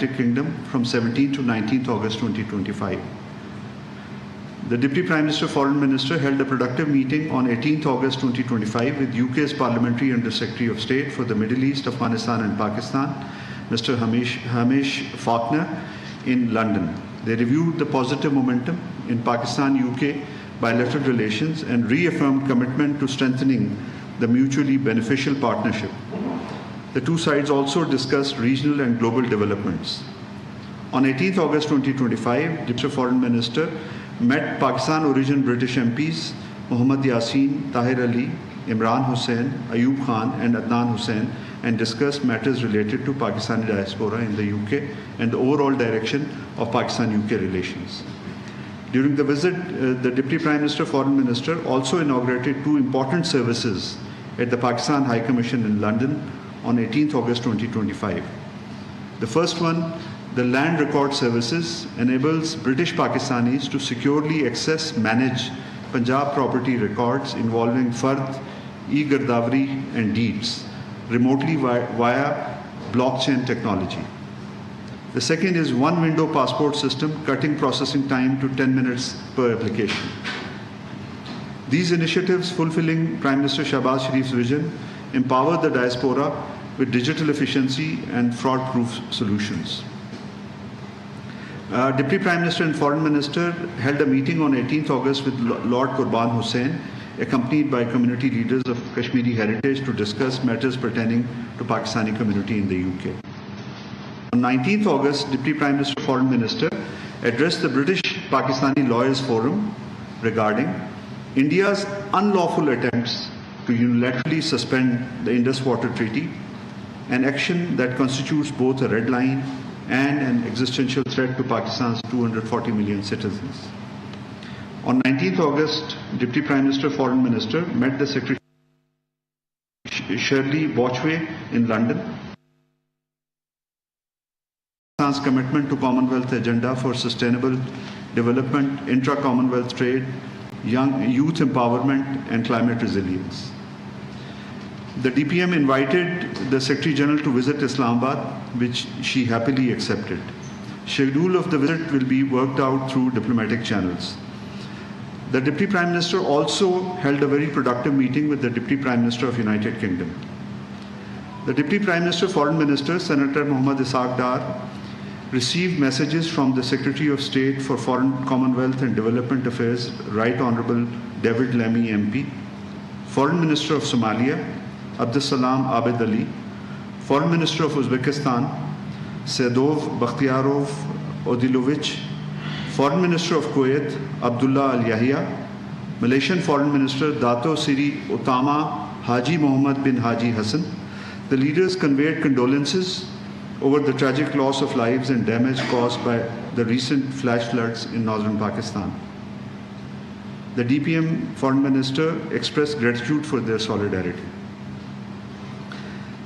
Kingdom from 17th to 19th August 2025. The Deputy Prime Minister Foreign Minister held a productive meeting on 18th August 2025 with UK's Parliamentary Under Secretary of State for the Middle East, Afghanistan and Pakistan, Mr. Hamish Faulkner in London. They reviewed the positive momentum in Pakistan-UK bilateral relations and reaffirmed commitment to strengthening the mutually beneficial partnership. The two sides also discussed regional and global developments. On 18th August 2025, Deputy Foreign Minister met Pakistan-origin British MPs Muhammad Yassin, Tahir Ali, Imran Hussain, Ayub Khan and Adnan Hussain and discussed matters related to Pakistani diaspora in the UK and the overall direction of Pakistan-UK relations. During the visit, the Deputy Prime Minister Foreign Minister also inaugurated two important services at the Pakistan High Commission in London on 18th August 2025. The first one, the Land Record Services, enables British Pakistanis to securely access, manage Punjab property records involving Fard, e-Girdavari and deeds remotely via blockchain technology. The second is one window passport system, cutting processing time to 10 minutes per application. These initiatives, fulfilling Prime Minister Shahbaz Sharif's vision, empower the diaspora with digital efficiency and fraud-proof solutions. Deputy Prime Minister and Foreign Minister held a meeting on 18th August with Lord Qurban Hussain, accompanied by community leaders of Kashmiri heritage to discuss matters pertaining to Pakistani community in the UK. On 19th August, Deputy Prime Minister Foreign Minister addressed the British Pakistani Lawyers Forum regarding India's unlawful attempts to unilaterally suspend the Indus Water Treaty, an action that constitutes both a red line and an existential threat to Pakistan's 240 million citizens. On 19th August, Deputy Prime Minister Foreign Minister met the Secretary Shirley Botchway in London. Pakistan's commitment to Commonwealth agenda for sustainable development, intra-Commonwealth trade, youth empowerment and climate resilience. The DPM invited the Secretary General to visit Islamabad, which she happily accepted. Schedule of the visit will be worked out through diplomatic channels. The Deputy Prime Minister also held a very productive meeting with the Deputy Prime Minister of United Kingdom. The Deputy Prime Minister Foreign Minister, Senator Mohammad Ishaq Dar, received messages from the Secretary of State for Foreign Commonwealth and Development Affairs, Right Honourable David Lammy MP, Foreign Minister of Somalia, Abdussalam Abed Ali, Foreign Minister of Uzbekistan, Sedov Bakhtiarov Odilovich, Foreign Minister of Kuwait, Abdullah Al Yahya, Malaysian Foreign Minister Dato Seri Utama Haji Mohammed bin Haji Hassan. The leaders conveyed condolences over the tragic loss of lives and damage caused by the recent flash floods in northern Pakistan. The DPM Foreign Minister expressed gratitude for their solidarity.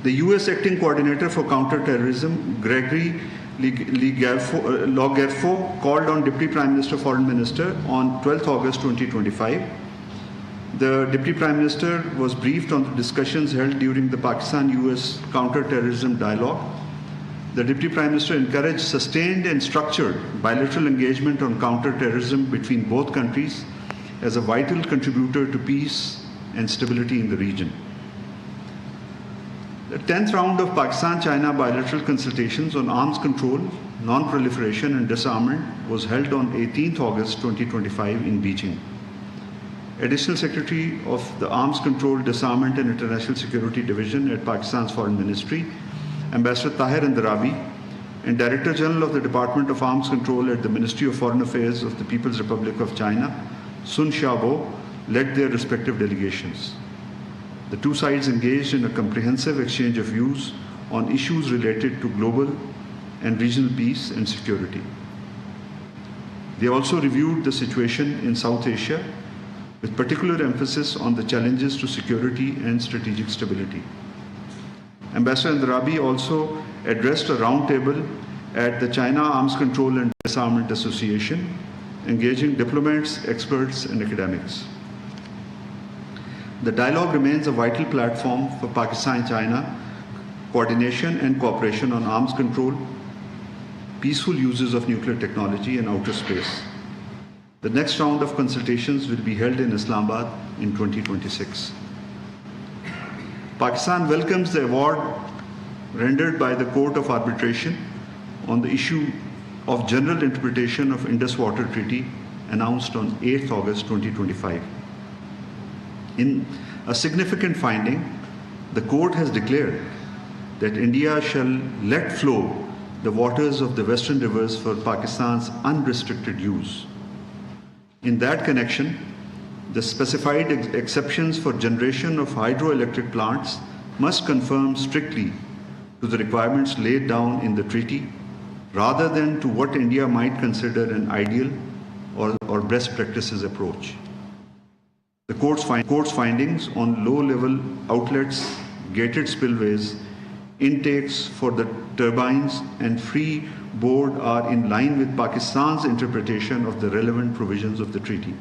The US Acting Coordinator for Counter-Terrorism, Gregory Lagerfo, called on Deputy Prime Minister Foreign Minister on 12th August 2025. The Deputy Prime Minister was briefed on the discussions held during the Pakistan-US Counter-Terrorism Dialogue. The Deputy Prime Minister encouraged sustained and structured bilateral engagement on counter-terrorism between both countries as a vital contributor to peace and stability in the region. The 10th round of Pakistan-China bilateral consultations on arms control, non-proliferation and disarmament was held on 18th August 2025 in Beijing. Additional Secretary of the Arms Control, Disarmament and International Security Division at Pakistan's Foreign Ministry, Ambassador Tahir Andarabi, and Director General of the Department of Arms Control at the Ministry of Foreign Affairs of the People's Republic of China, Sun Xiaobo, led their respective delegations. The two sides engaged in a comprehensive exchange of views on issues related to global and regional peace and security. They also reviewed the situation in South Asia with particular emphasis on the challenges to security and strategic stability. Ambassador Andarabi also addressed a roundtable at the China Arms Control and Disarmament Association, engaging diplomats, experts, and academics. The dialogue remains a vital platform for Pakistan-China coordination and cooperation on arms control, peaceful uses of nuclear technology and outer space. The next round of consultations will be held in Islamabad in 2026. Pakistan welcomes the award rendered by the Court of Arbitration on the issue of general interpretation of Indus Water Treaty announced on 8th August 2025. In a significant finding, the court has declared that India shall let flow the waters of the western rivers for Pakistan's unrestricted use. In that connection, the specified exceptions for generation of hydroelectric plants must conform strictly to the requirements laid down in the treaty rather than to what India might consider an ideal or best practices approach. The court's findings on low-level outlets, gated spillways, intakes for the turbines and free board are in line with Pakistan's interpretation of the relevant provisions of the treaty.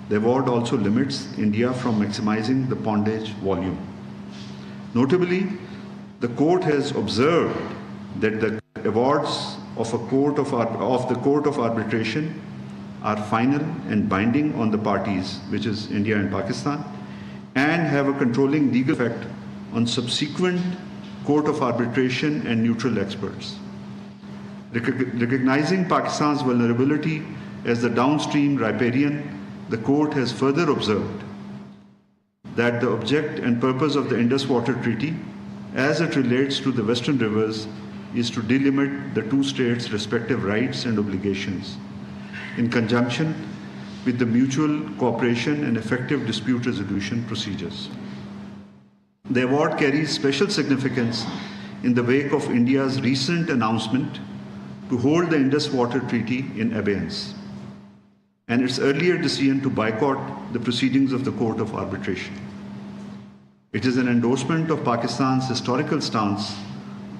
The award also limits India from maximizing the pondage volume. Notably, the court has observed that the awards of the Court of Arbitration are final and binding on the parties, which is India and Pakistan, and have a controlling legal effect on subsequent Court of Arbitration and neutral experts. Recognizing Pakistan's vulnerability as the downstream riparian, the court has further observed that the object and purpose of the Indus Water Treaty, as it relates to the western rivers, is to delimit the two states' respective rights and obligations in conjunction with the mutual cooperation and effective dispute resolution procedures. The award carries special significance in the wake of India's recent announcement to hold the Indus Water Treaty in abeyance and its earlier decision to boycott the proceedings of the Court of Arbitration. It is an endorsement of Pakistan's historical stance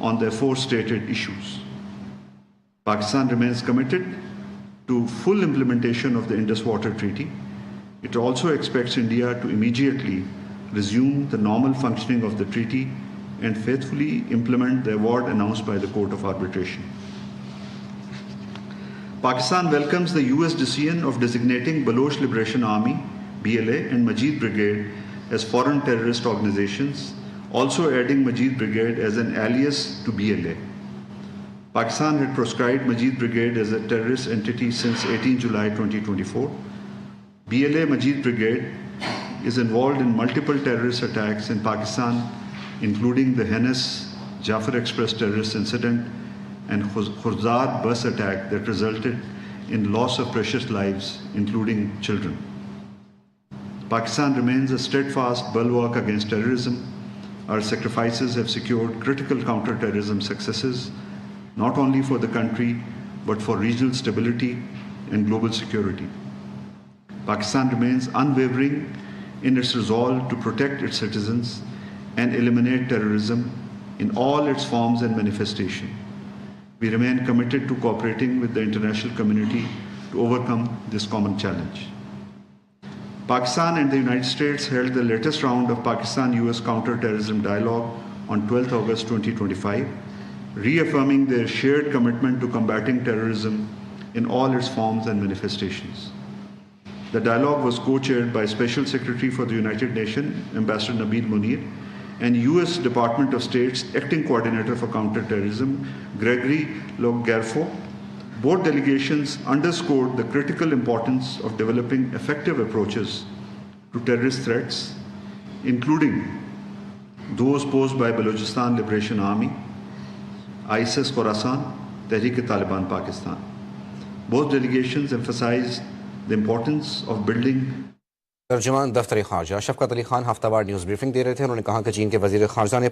on the aforestated issues. Pakistan remains committed to full implementation of the Indus Water Treaty. It also expects India to immediately resume the normal functioning of the treaty and faithfully implement the award announced by the Court of Arbitration. Pakistan welcomes the US decision of designating Baloch Liberation Army, BLA, and Majid Brigade as foreign terrorist organizations, also adding Majid Brigade as an alias to BLA. Pakistan had proscribed Majid Brigade as a terrorist entity since 18 July 2024. BLA Majid Brigade is involved in multiple terrorist attacks in Pakistan, including the heinous Jafar Express terrorist incident and Khuzar bus attack that resulted in loss of precious lives, including children. Pakistan remains a steadfast bulwark against terrorism. Our sacrifices have secured critical counter-terrorism successes, not only for the country, but for regional stability and global security. Pakistan remains unwavering in its resolve to protect its citizens and eliminate terrorism in all its forms and manifestation. We remain committed to cooperating with the international community to overcome this common challenge. Pakistan and the United States held the latest round of Pakistan-US counter-terrorism dialogue on 12 August 2025, reaffirming their shared commitment to combating terrorism in all its forms and manifestations. The dialogue was co-chaired by Special Secretary for the United Nations, Ambassador Nabil Munir, and US Department of State's Acting Coordinator for Counterterrorism, Gregory Logarfo. Both delegations underscored the critical importance of developing effective approaches to terrorist threats, including those posed by Balochistan Liberation Army, ISIS Khorasan, Tehreek-e-Taliban Pakistan. Both delegations emphasized the importance of building. तर्जुमान दफ्तर खारजा शफकत Ali Khan हफ्तावार news briefing दे रहे थे। उन्होंने कहा कि चीन के वज़ीर खारजा ने